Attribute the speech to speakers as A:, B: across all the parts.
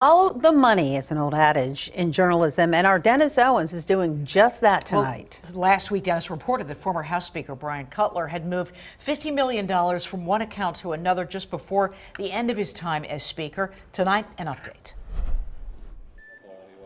A: Follow the money is an old adage in journalism, and our Dennis Owens is doing just that tonight.
B: Well, last week, Dennis reported that former House Speaker Brian Cutler had moved $50 million from one account to another just before the end of his time as Speaker. Tonight, an update.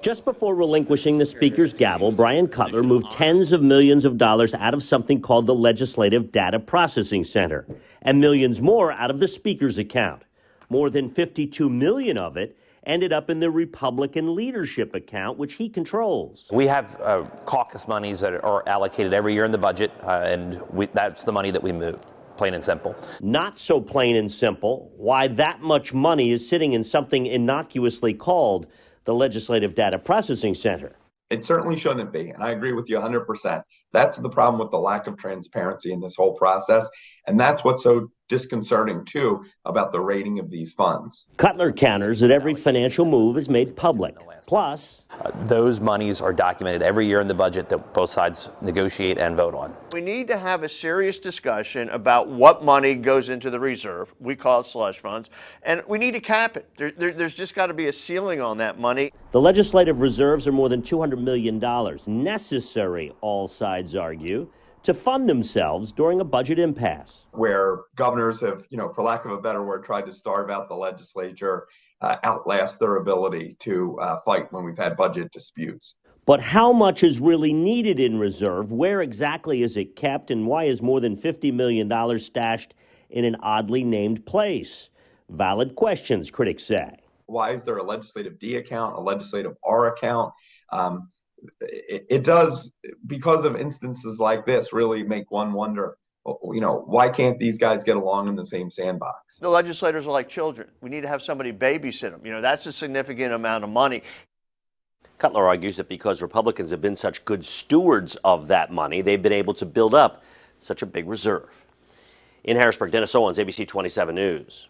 C: Just before relinquishing the Speaker's gavel, Brian Cutler moved tens of millions of dollars out of something called the Legislative Data Processing Center, and millions more out of the Speaker's account. More than $52 million of it ended up in the Republican leadership account, which he controls.
D: We have caucus monies that are allocated every year in the budget, and that's the money that we moved. Plain and simple.
C: Not so plain and simple why that much money is sitting in something innocuously called the Legislative Data Processing Center.
E: It certainly shouldn't be, and I agree with you 100%. That's the problem with the lack of transparency in this whole process, and that's what's so disconcerting, too, about the rating of these funds.
C: Cutler counters that every financial move is made public. Plus,
D: those monies are documented every year in the budget that both sides negotiate and vote on.
F: We need to have a serious discussion about what money goes into the reserve. We call it slush funds, and we need to cap it. There's just got to be a ceiling on that money.
C: The legislative reserves are more than $200 million, necessary, all sides argue, to fund themselves during a budget impasse.
E: Where governors have, for lack of a better word, tried to starve out the legislature, outlast their ability to fight when we've had budget disputes.
C: But how much is really needed in reserve? Where exactly is it kept? And why is more than $50 million stashed in an oddly named place? Valid questions, critics say.
E: Why is there a legislative D account, a legislative R account? It does, because of instances like this, really make one wonder, why can't these guys get along in the same sandbox?
F: The legislators are like children. We need to have somebody babysit them. That's a significant amount of money.
C: Cutler argues that because Republicans have been such good stewards of that money, they've been able to build up such a big reserve. In Harrisburg, Dennis Owens, ABC 27 News.